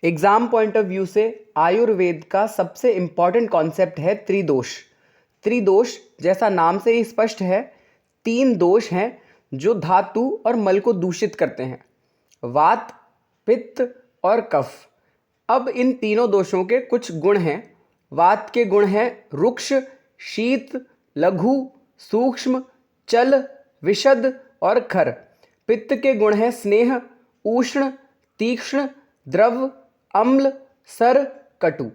Exam point of view से आयुर्वेद का सबसे इम्पॉर्टेंट कॉन्सेप्ट है त्रिदोष। त्रिदोष जैसा नाम से ही स्पष्ट है, 3 दोष हैं जो धातु और मल को दूषित करते हैं, वात, पित्त और कफ। अब इन तीनों दोषों के कुछ गुण हैं। वात के गुण हैं रुक्ष, शीत, लघु, सूक्ष्म, चल, विशद और खर। पित्त के गुण हैं स्नेह, उष्ण, तीक्ष्ण, द्रव, अम्ल, सर, कटु।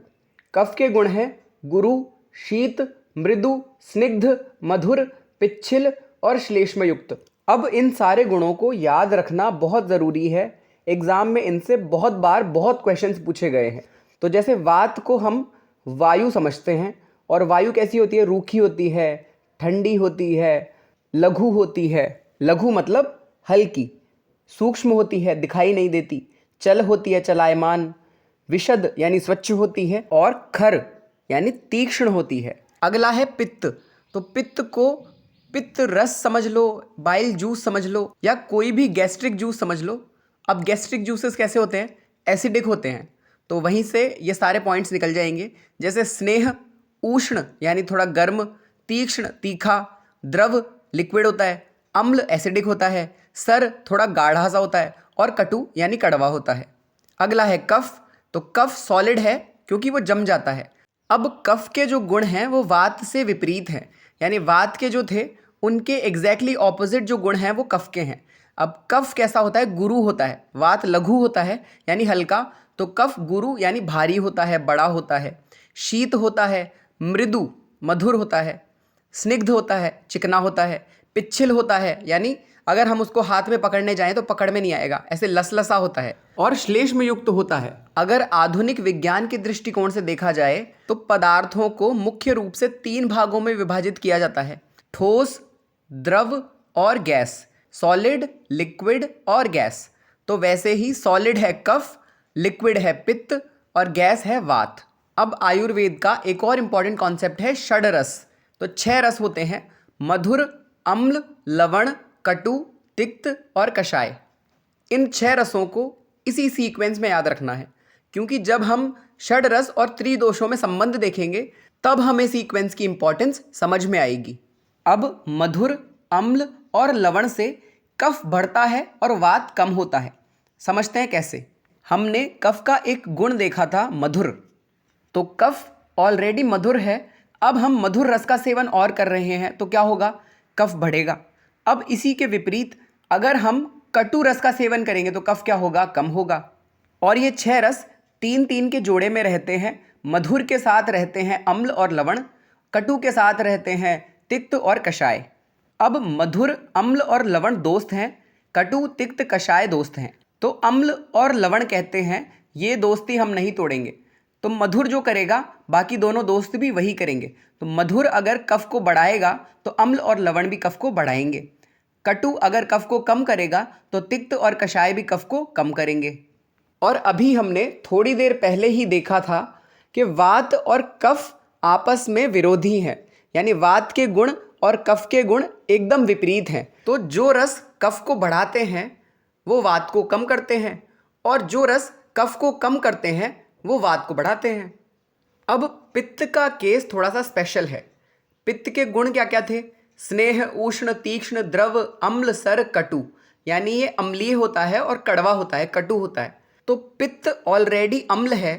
कफ के गुण हैं गुरु, शीत, मृदु, स्निग्ध, मधुर, पिच्छिल और श्लेष्मयुक्त। अब इन सारे गुणों को याद रखना बहुत ज़रूरी है। एग्ज़ाम में इनसे बहुत बार बहुत क्वेश्चंस पूछे गए हैं। तो जैसे वात को हम वायु समझते हैं, और वायु कैसी होती है? रूखी होती है, ठंडी होती है, लघु होती है, लघु मतलब हल्की, सूक्ष्म होती है, दिखाई नहीं देती, चल होती है, चलायमान, विशद यानी स्वच्छ होती है, और खर यानी तीक्ष्ण होती है। अगला है पित्त। तो पित्त को पित्त रस समझ लो, बाइल जूस समझ लो, या कोई भी गैस्ट्रिक जूस समझ लो। अब गैस्ट्रिक जूसेस कैसे होते हैं? एसिडिक होते हैं। तो वहीं से ये सारे पॉइंट्स निकल जाएंगे। जैसे स्नेह उष्ण यानी थोड़ा गर्म, तीक्ष्ण तीखा, द्रव लिक्विड होता है, अम्ल एसिडिक होता है, सर थोड़ा गाढ़ा सा होता है, और कटु यानी कड़वा होता है। अगला है कफ। तो कफ सॉलिड है क्योंकि वो जम जाता है। अब कफ के जो गुण हैं वो वात से विपरीत हैं, यानी वात के जो थे उनके एग्जैक्टली ऑपोजिट जो गुण हैं वो कफ के हैं। अब कफ कैसा होता है? गुरु होता है। वात लघु होता है यानी हल्का, तो कफ गुरु यानी भारी होता है, बड़ा होता है। शीत होता है, मृदु मधुर होता है, स्निग्ध होता है, चिकना होता है, पिच्छिल होता है यानी अगर हम उसको हाथ में पकड़ने जाएं तो पकड़ में नहीं आएगा, ऐसे लसलसा होता है, और श्लेष्म युक्त होता है। अगर आधुनिक विज्ञान के दृष्टिकोण से देखा जाए तो पदार्थों को मुख्य रूप से 3 भागों में विभाजित किया जाता है: ठोस, द्रव और गैस, सॉलिड, लिक्विड और गैस। तो वैसे ही सॉलिड है कफ, लिक्विड है पित्त और गैस है वात। अब आयुर्वेद का एक और इम्पॉर्टेंट कॉन्सेप्ट है षडरस। तो 6 रस होते हैं: मधुर, अम्ल, लवण, कटु, तिक्त और कषाय। इन 6 रसों को इसी सीक्वेंस में याद रखना है, क्योंकि जब हम षड रस और त्रिदोषों में संबंध देखेंगे तब हमें सीक्वेंस की इंपॉर्टेंस समझ में आएगी। अब मधुर, अम्ल और लवण से कफ बढ़ता है और वात कम होता है। समझते हैं कैसे। हमने कफ का एक गुण देखा था, मधुर। तो कफ ऑलरेडी मधुर है, अब हम मधुर रस का सेवन और कर रहे हैं तो क्या होगा? कफ बढ़ेगा। अब इसी के विपरीत अगर हम कटु रस का सेवन करेंगे तो कफ क्या होगा? कम होगा। और ये 6 रस 3-3 के जोड़े में रहते हैं। मधुर के साथ रहते हैं अम्ल और लवण, कटु के साथ रहते हैं तिक्त और कषाय। अब मधुर, अम्ल और लवण दोस्त हैं, कटु, तिक्त, कषाय दोस्त हैं। तो अम्ल और लवण कहते हैं ये दोस्ती हम नहीं तोड़ेंगे। तो मधुर जो करेगा बाकी दोनों दोस्त भी वही करेंगे। तो मधुर अगर कफ को बढ़ाएगा तो अम्ल और लवण भी कफ को बढ़ाएंगे। कटु अगर कफ को कम करेगा तो तिक्त और कषाय भी कफ को कम करेंगे। और अभी हमने थोड़ी देर पहले ही देखा था कि वात और कफ आपस में विरोधी हैं, यानी वात के गुण और कफ के गुण एकदम विपरीत हैं। तो जो रस कफ को बढ़ाते हैं वो वात को कम करते हैं, और जो रस कफ को कम करते हैं वो वात को बढ़ाते हैं। अब पित्त का केस थोड़ा सा स्पेशल है। पित्त के गुण क्या क्या थे? स्नेह, उष्ण, तीक्ष्ण, द्रव, अम्ल, सर, कटु। यानी ये अम्लीय होता है और कड़वा होता है, कटु होता है। तो पित्त ऑलरेडी अम्ल है,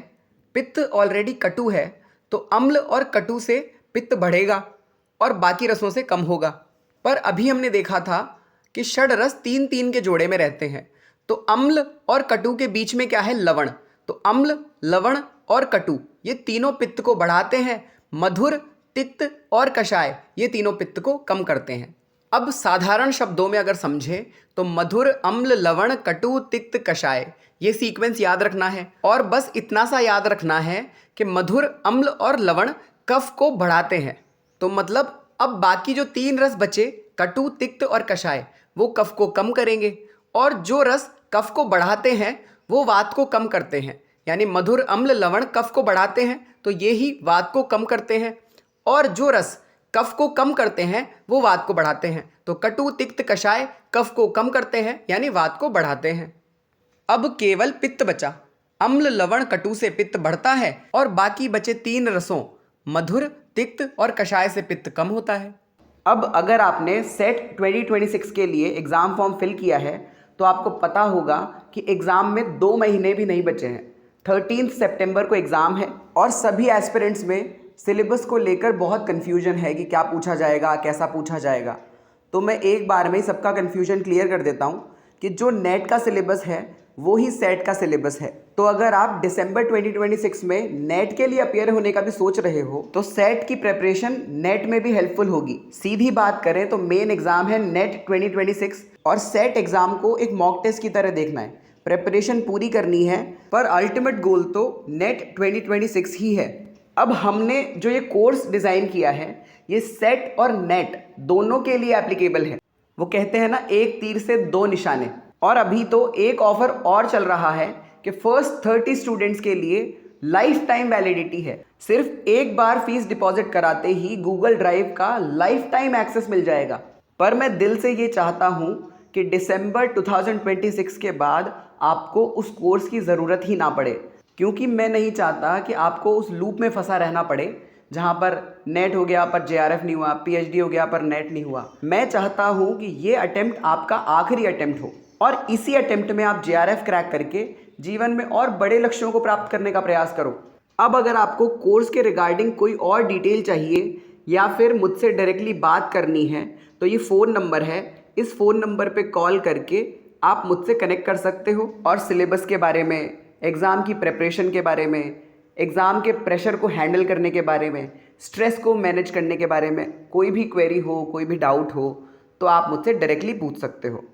पित्त ऑलरेडी कटु है, तो अम्ल और कटु से पित्त बढ़ेगा और बाकी रसों से कम होगा। पर अभी हमने देखा था कि षड रस 3-3 के जोड़े में रहते हैं। तो अम्ल और कटु के बीच में क्या है? लवण। तो अम्ल, लवण और कटु ये तीनों पित्त को बढ़ाते हैं। मधुर, तिक्त और कषाय ये तीनों पित्त को कम करते हैं। अब साधारण शब्दों में अगर समझें तो मधुर, अम्ल, लवण, कटु, तिक्त, कषाय ये सीक्वेंस याद रखना है। और बस इतना सा याद रखना है कि मधुर, अम्ल और लवण कफ को बढ़ाते हैं। तो मतलब अब बाकी जो 3 रस बचे, कटु, तिक्त और कषाय, वो कफ को कम करेंगे, और जो रस कफ को बढ़ाते हैं वो वात को कम करते हैं। यानी मधुर, अम्ल, लवण कफ को बढ़ाते हैं तो ये ही वात को कम करते हैं, और जो रस कफ को कम करते हैं वो वात को बढ़ाते हैं। तो कटु, तिक्त, कषाय कफ को कम करते हैं यानी वात को बढ़ाते हैं। अब केवल पित्त बचा। अम्ल लवण कटु से पित्त बढ़ता है और बाकी बचे 3 रसों मधुर, तिक्त और कषाय से पित्त कम होता है। अब अगर आपने सेट 2026 के लिए एग्ज़ाम फॉर्म फिल किया है तो आपको पता होगा कि एग्ज़ाम में 2 महीने भी नहीं बचे हैं। 13 सितंबर को एग्ज़ाम है और सभी एस्पिरेंट्स में सिलेबस को लेकर बहुत कन्फ्यूजन है कि क्या पूछा जाएगा, कैसा पूछा जाएगा। तो मैं एक बार में ही सबका कन्फ्यूजन क्लियर कर देता हूँ कि जो नेट का सिलेबस है वो ही सेट का सिलेबस है। तो अगर आप दिसंबर 2026 में नेट के लिए अपियर होने का भी सोच रहे हो तो सेट की प्रिपरेशन नेट में भी हेल्पफुल होगी। सीधी बात करें तो मेन एग्जाम है नेट 2026 और सेट एग्जाम को एक मॉक टेस्ट की तरह देखना है। प्रिपरेशन पूरी करनी है पर अल्टीमेट गोल तो नेट 2026 ही है। अब हमने जो ये कोर्स डिज़ाइन किया है ये सेट और नेट दोनों के लिए एप्लीकेबल है। वो कहते हैं ना, एक तीर से 2 निशाने। और अभी तो एक ऑफर और चल रहा है कि फर्स्ट 30 स्टूडेंट्स के लिए लाइफ टाइम वैलिडिटी है। सिर्फ एक बार फीस डिपॉजिट कराते ही गूगल ड्राइव का लाइफ टाइम एक्सेस मिल जाएगा। पर मैं दिल से ये चाहता हूँ कि दिसंबर 2026 के बाद आपको उस कोर्स की ज़रूरत ही ना पड़े, क्योंकि मैं नहीं चाहता कि आपको उस लूप में फंसा रहना पड़े जहाँ पर नेट हो गया पर जेआरएफ नहीं हुआ, पीएचडी हो गया पर नेट नहीं हुआ। मैं चाहता हूँ कि ये अटेम्प्ट आपका आखिरी अटेम्प्ट हो और इसी अटेम्प्ट में आप जेआरएफ क्रैक करके जीवन में और बड़े लक्ष्यों को प्राप्त करने का प्रयास करो। अब अगर आपको कोर्स के रिगार्डिंग कोई और डिटेल चाहिए या फिर मुझसे डायरेक्टली बात करनी है तो ये फ़ोन नंबर है, इस फ़ोन नंबर पे कॉल करके आप मुझसे कनेक्ट कर सकते हो और सिलेबस के बारे में, एग्ज़ाम की प्रिपरेशन के बारे में, एग्ज़ाम के प्रेशर को हैंडल करने के बारे में, स्ट्रेस को मैनेज करने के बारे में कोई भी क्वेरी हो, कोई भी डाउट हो तो आप मुझसे डायरेक्टली पूछ सकते हो।